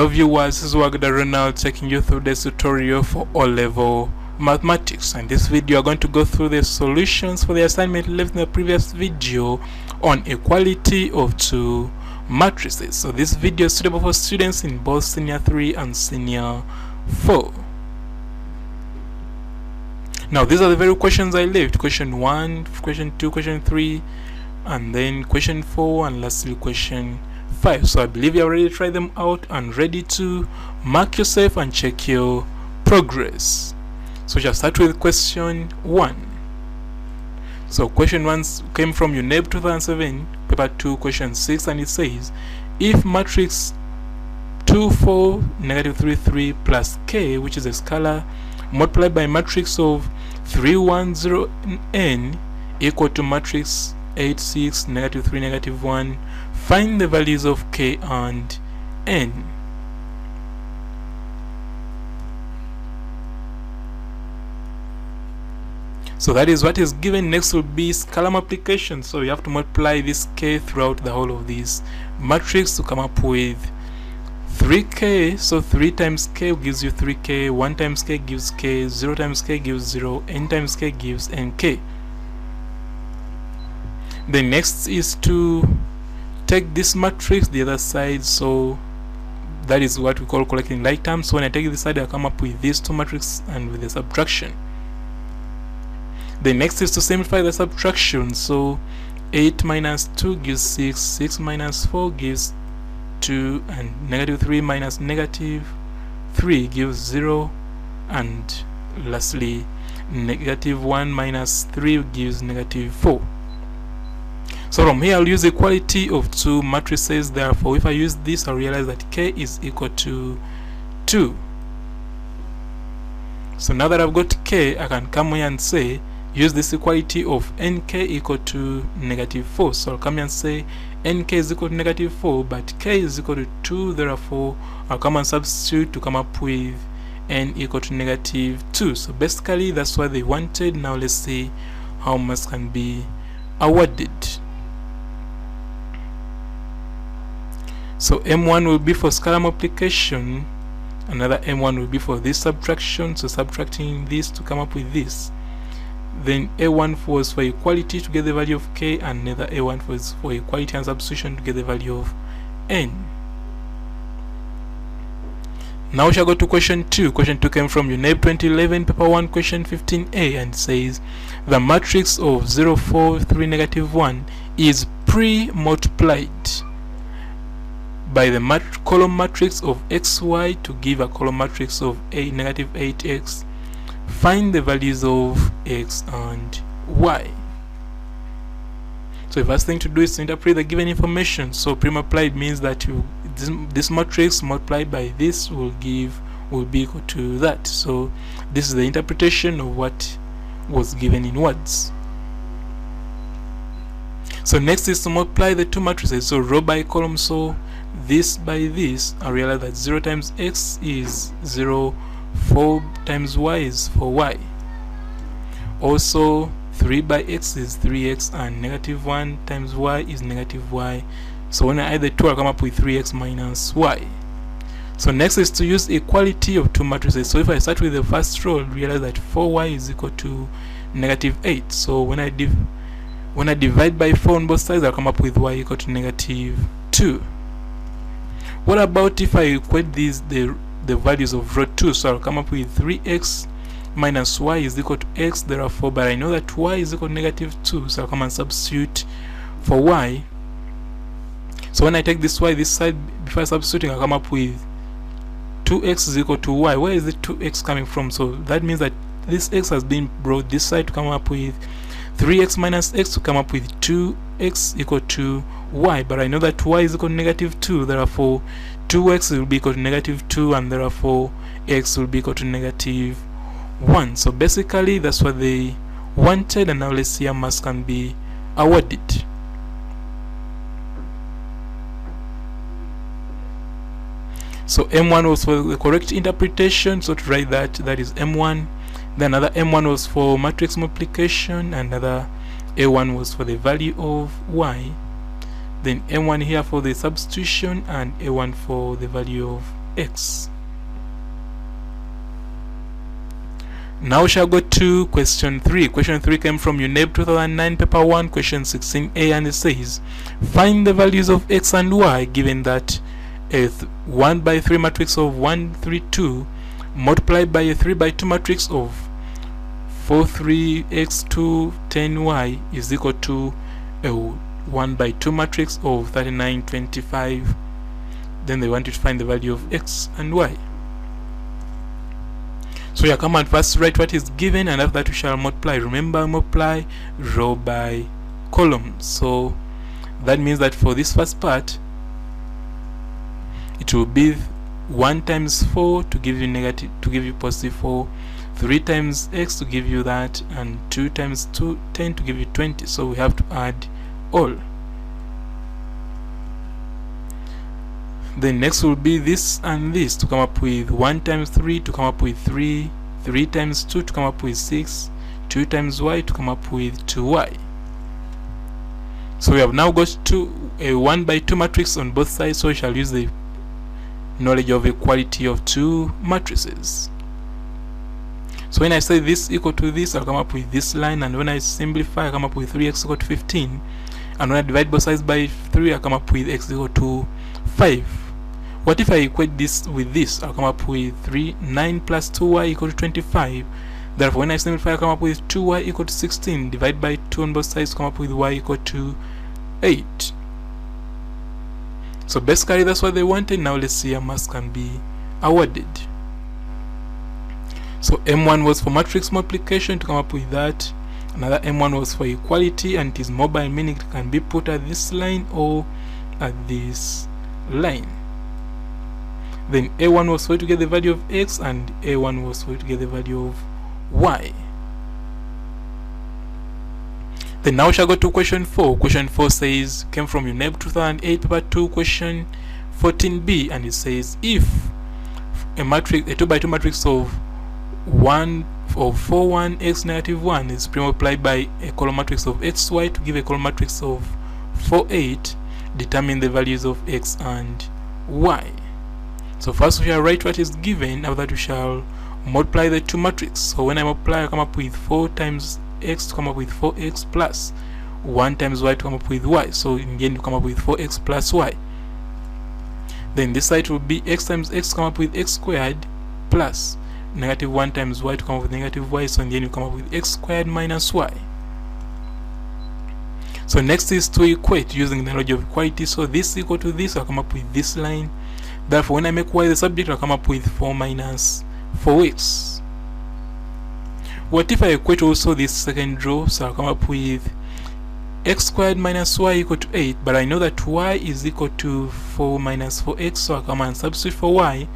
Hello viewers, this is Wagda Ronald taking you through this tutorial for O-level mathematics. In this video, I'm going to go through the solutions for the assignment left in the previous video on equality of two matrices. So this video is suitable for students in both Senior 3 and Senior 4. Now these are the very questions I left. Question 1, question 2, question 3, and then question 4, and lastly question 5. So I believe you already tried them out and ready to mark yourself and check your progress. So we shall start with question 1. So question 1 came from U.C.E 2007, paper 2, question 6, and it says, if matrix 2 4 negative 3 3 plus k, which is a scalar, multiplied by matrix of 3 1 0 n equal to matrix 8 6 negative 3 negative 1, find the values of k and n. So that is what is given. Next will be scalar multiplication. So you have to multiply this k throughout the whole of this matrix to come up with 3k. So 3 times k gives you 3k, 1 times k gives k, 0 times k gives 0, n times k gives nk. The next is to take this matrix the other side, so that is what we call collecting like terms. So when I take this side, I come up with these two matrices and with the subtraction. The next is to simplify the subtraction. So 8 minus 2 gives 6, 6 minus 4 gives 2, and negative 3 minus negative 3 gives 0, and lastly negative 1 minus 3 gives negative 4. So from here I'll use equality of two matrices. Therefore, if I use this, I'll realize that k is equal to 2. So now that I've got k, I can come here and say, use this equality of nk equal to negative 4. So I'll come here and say nk is equal to negative 4, but k is equal to 2. Therefore, I'll come and substitute to come up with n equal to negative 2. So basically, that's what they wanted. Now let's see how much can be awarded. So M1 will be for scalar multiplication, another M1 will be for this subtraction, so subtracting this to come up with this. Then A1 was for equality to get the value of k, and another A1 was for equality and substitution to get the value of n. Now we shall go to question 2. Question 2 came from U.C.E 2011, paper 1, question 15a, and says the matrix of 0 4 3 negative 1 is pre-multiplied by the column matrix of xy to give a column matrix of negative 8x. Find the values of x and y. So the first thing to do is to interpret the given information. So pre-multiplied means that this matrix multiplied by this will be equal to that. So this is the interpretation of what was given in words. So next is to multiply the two matrices, so row by column. So this by this, I realize that 0 times x is 0, 4 times y is 4y. Also 3 by x is 3x, and negative 1 times y is negative y. So when I add the two, I'll come up with 3x minus y. So next is to use equality of two matrices. So if I start with the first row, I'll realize that 4y is equal to negative 8. So when I divide by 4 on both sides, I'll come up with y equal to negative 2. What about if I equate these the values of row 2? So I'll come up with 3x minus y is equal to x, therefore, but I know that y is equal to negative 2, so I'll come and substitute for y. So when I take this y this side, before substituting, I'll come up with 2x is equal to y. Where is the 2x coming from? So that means that this x has been brought this side to come up with 3x minus x to come up with 2x equal to y, but I know that y is equal to negative 2, therefore 2x will be equal to negative 2, and therefore x will be equal to negative 1. So basically that's what they wanted, and now let's see how much can be awarded. So M1 was for the correct interpretation, so to write that is M1. Then another M1 was for matrix multiplication, another A1 was for the value of y. Then M1 here for the substitution, and A1 for the value of x. Now we shall go to question 3. Question 3 came from U.C.E 2009 paper 1, question 16a, and it says find the values of x and y given that a 1 by 3 matrix of 1 3 2 multiplied by a 3 by 2 matrix of 4 3 x 2 10 y is equal to a 1 by 2 matrix of 39 25. Then they want you to find the value of x and y. So you come and first write what is given, and after that we shall multiply. Remember, multiply row by column. So that means that for this first part it will be 1 times 4 to give you positive 4, 3 times x to give you that, and 2 times 2 10 to give you 20. So we have to add all. Then next will be this and this to come up with 1 times 3 to come up with 3, 3 times 2 to come up with 6, 2 times y to come up with 2y. So we have now got to a 1 by 2 matrix on both sides, so we shall use the knowledge of equality of two matrices. So when I say this equal to this, I'll come up with this line, and when I simplify, I come up with 3x equal to 15, and when I divide both sides by 3, I come up with x equal to 5. What if I equate this with this? I'll come up with 9 plus 2y equal to 25. Therefore, when I simplify, I come up with 2y equal to 16. Divide by 2 on both sides, come up with y equal to 8. So basically, that's what they wanted. Now let's see how marks can be awarded. So M1 was for matrix multiplication to come up with that. Another M1 was for equality, and it is mobile, meaning it can be put at this line or at this line. Then A1 was for you to get the value of x, and A1 was for you to get the value of y. Then now we shall go to question 4. Question 4 says, came from U.C.E 2008 paper 2, question 14b, and it says if a 2 by 2 matrix of 4 1 x negative 1 is pre-multiplied by a column matrix of xy to give a column matrix of 4 8, determine the values of x and y. So first we shall write what is given, after that we shall multiply the two matrices. So when I multiply, I come up with 4 times x to come up with 4x plus 1 times y to come up with y. So in the end you come up with 4x plus y. Then this side will be x times x to come up with x squared plus negative 1 times y to come up with negative y. So in the end you come up with x squared minus y. So next is to equate using the knowledge of equality. So this equal to this, I'll come up with this line. Therefore, when I make y the subject, I'll come up with 4 minus 4x. What if I equate also this second row? So I'll come up with x squared minus y equal to 8, but I know that y is equal to 4 minus 4x, so I'll come and substitute for y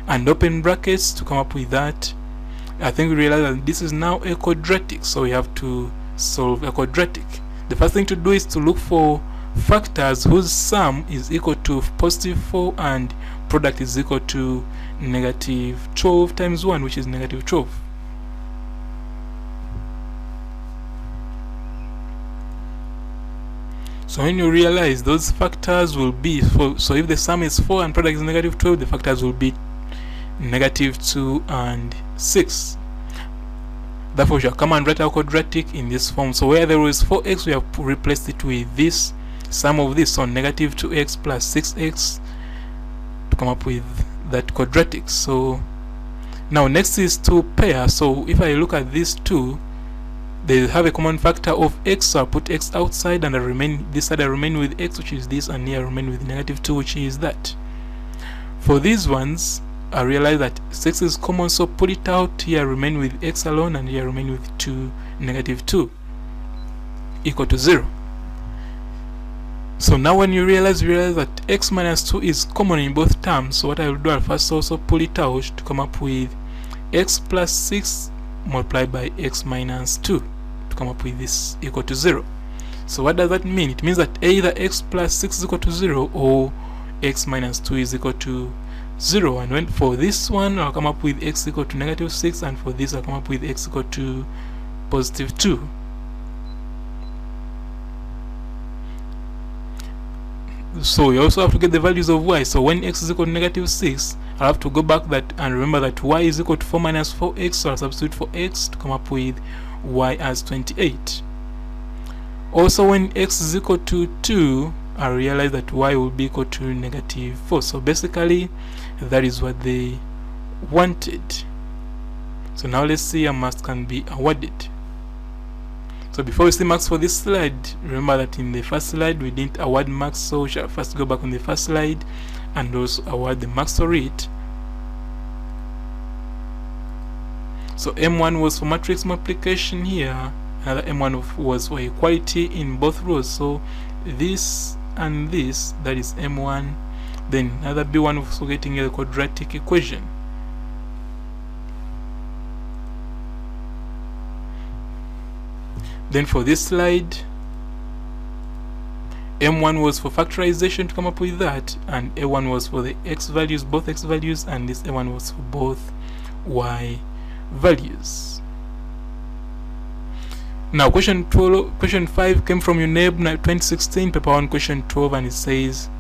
and open brackets to come up with that. I think we realize that this is now a quadratic, so we have to solve a quadratic. The first thing to do is to look for factors whose sum is equal to positive 4 and product is equal to negative 12 times 1, which is negative 12. So when you realize those factors will be, so if the sum is 4 and product is negative 12, the factors will be negative 2 and 6. Therefore, we shall come and write our quadratic in this form. So where there is 4x, we have replaced it with this sum of this, so negative 2x plus 6x to come up with that quadratic. So now next is to pair. So if I look at these two, they have a common factor of x, so I'll put x outside, and this side I remain with x, which is this, and here I remain with negative 2, which is that. For these ones, I realize that 6 is common, so pull it out. Here I remain with x alone, and here I remain with negative 2 equal to 0. So now when you realize that x minus 2 is common in both terms, so what I will do, I'll first also pull it out to come up with x plus 6 multiplied by x minus 2 to come up with this equal to 0. So what does that mean? It means that either x plus 6 is equal to 0 or x minus 2 is equal to 0. And when for this one, I'll come up with x equal to negative 6, and for this I'll come up with x equal to positive 2. So we also have to get the values of y. So when x is equal to negative 6, I'll have to go back that and remember that y is equal to 4 minus 4x, so I'll substitute for x to come up with y as 28. Also when x is equal to 2, I realize that y will be equal to negative 4. So basically that is what they wanted. So now let's see how marks can be awarded. So before we see marks for this slide, remember that in the first slide we didn't award marks, so we shall first go back on the first slide and also award the marks for it. So M1 was for matrix multiplication here, another M1 was for equality in both rows, so this and this, that is M1. Then another B1 was for getting a quadratic equation. Then for this slide, M1 was for factorization to come up with that, and A1 was for the x values, both x values, and this A1 was for both y values. Now question 5 came from UNEB 2016, paper 1, question 12, and it says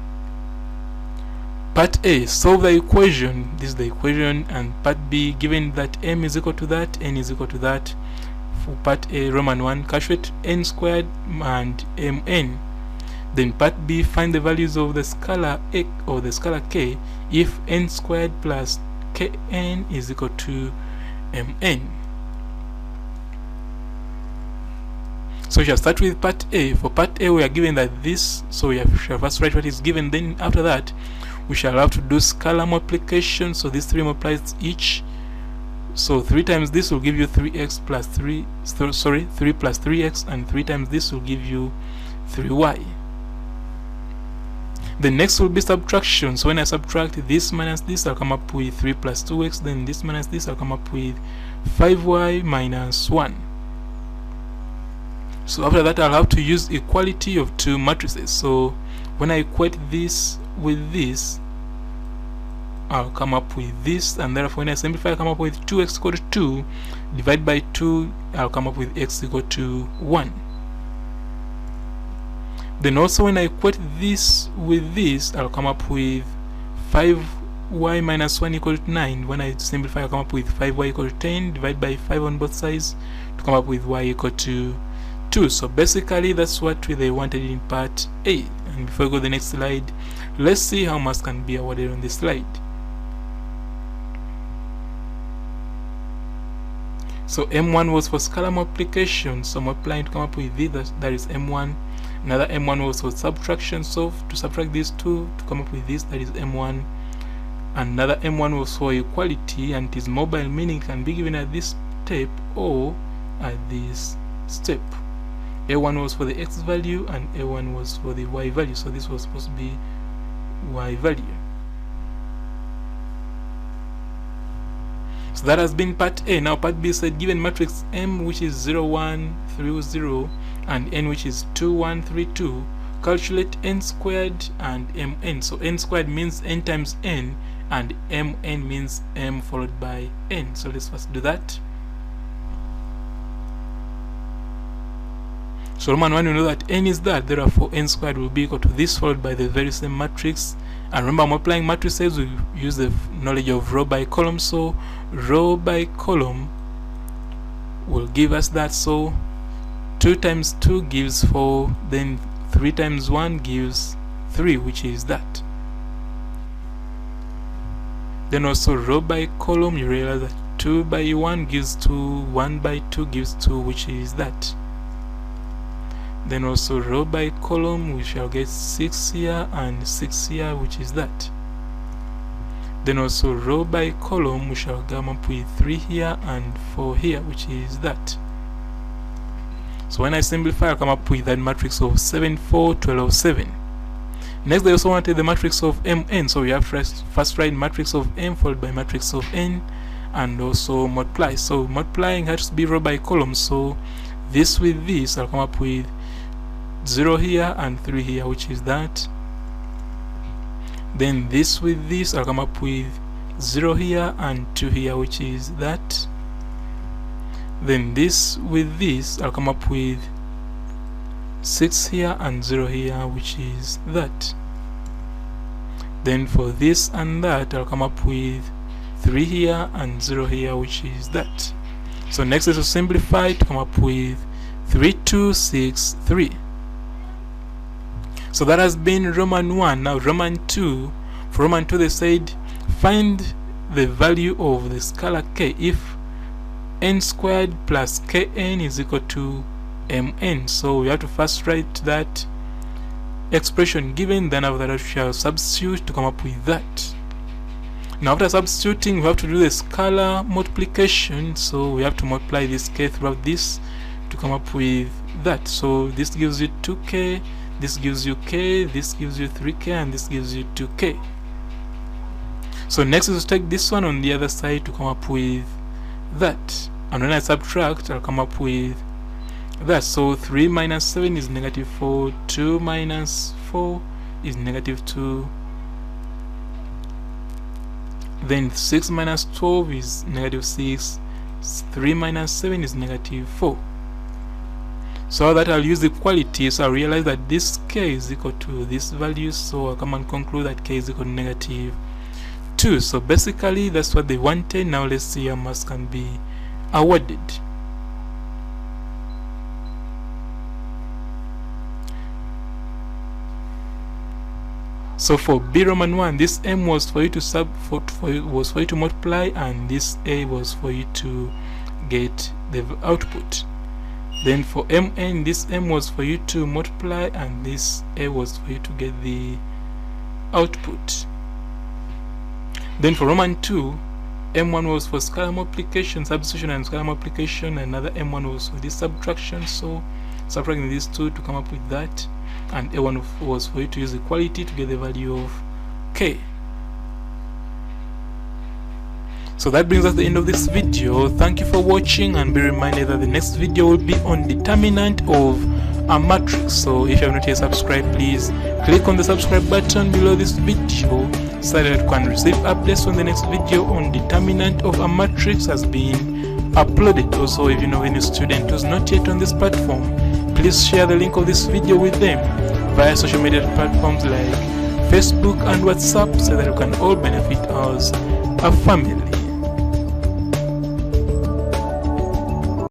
part A, solve the equation, this is the equation, and part B, given that m is equal to that, n is equal to that. For part A, Roman 1, calculate n squared and mn. Then part B, find the values of the scalar x or the scalar k if n squared plus kn is equal to mn. So we shall start with part A. For part A, we are given that this, so we shall first write what is given, then after that we shall have to do scalar multiplication. So these 3 multiplies each. So 3 times this will give you 3x plus 3 plus 3x, and 3 times this will give you 3y. The next will be subtraction. So when I subtract this minus this, I'll come up with 3 plus 2x, then this minus this, I'll come up with 5y minus 1. So after that, I'll have to use equality of 2 matrices. So when I equate this with this, I'll come up with this, and therefore when I simplify, I'll come up with 2x equal to 2, divide by 2, I'll come up with x equal to 1. Then also when I equate this with this, I'll come up with 5y minus 1 equal to 9. When I simplify, I'll come up with 5y equal to 10, divide by 5 on both sides to come up with y equal to 2. So basically that's what they wanted in part A. And before we go to the next slide, let's see how marks can be awarded on this slide. So M1 was for scalar multiplication, so multiplying to come up with this, that is M1. Another M1 was for subtraction, so to subtract these 2 to come up with this, that is M1. Another M1 was for equality, and it is mobile, meaning it can be given at this step or at this step. A1 was for the x value and A1 was for the y value, so this was supposed to be y value. So that has been part A. Now part B said, given matrix M which is 0, 1, 3, 0 and n which is 2, 1, 3, 2, calculate n squared and mn. So n squared means n times n, and mn means m followed by n. So let's first do that. So Roman 1, we know that n is that, therefore n squared will be equal to this followed by the very same matrix. And remember, multiplying matrices, we use the knowledge of row by column, so row by column will give us that. So 2 times 2 gives 4, then 3 times 1 gives 3, which is that. Then also row by column, you realize that 2 by 1 gives 2, 1 by 2 gives 2, which is that. Then also row by column, we shall get 6 here and 6 here, which is that. Then also row by column, we shall come up with 3 here and 4 here, which is that. So when I simplify, I'll come up with that matrix of 7, 4, 12, 7. Next, they also wanted the matrix of mn, so we have to first write matrix of m followed by matrix of n and also multiply. So multiplying has to be row by column, so this with this, I'll come up with 0 here and 3 here, which is that. Then this with this, I'll come up with 0 here and 2 here, which is that. Then this with this, I'll come up with 6 here and 0 here, which is that. Then for this and that, I'll come up with 3 here and 0 here, which is that. So next is to simplify to come up with 3, 2, 6, 3. So that has been Roman 1. Now Roman 2. For Roman 2 they said find the value of the scalar k if n squared plus kn is equal to mn. So we have to first write that expression given, then after that we shall substitute to come up with that. Now after substituting, we have to do the scalar multiplication, so we have to multiply this k throughout this to come up with that. So this gives you 2k, this gives you k, this gives you 3k, and this gives you 2k. So next is to take this one on the other side to come up with that, and when I subtract, I'll come up with that. So 3 minus 7 is negative 4, 2 minus 4 is negative 2, then 6 minus 12 is negative 6, 3 minus 7 is negative 4. So that I'll use equality, so I realize that this k is equal to this value, so I'll come and conclude that k is equal to negative 2. So basically that's what they wanted. Now let's see how much can be awarded. So for B Roman 1, this m was for you to was for you to multiply, and this a was for you to get the output. Then for mn, this m was for you to multiply, and this a was for you to get the output. Then for Roman 2, m1 was for scalar multiplication, substitution, and scalar multiplication. Another m1 was for this subtraction, so subtracting these two to come up with that. And a1 was for you to use equality to get the value of k. So that brings us to the end of this video. Thank you for watching, and be reminded that the next video will be on determinant of a matrix. So if you have not yet subscribed, please click on the subscribe button below this video so that you can receive updates when the next video on determinant of a matrix has been uploaded. Also, if you know any student who's not yet on this platform, please share the link of this video with them via social media platforms like Facebook and WhatsApp so that we can all benefit as a family.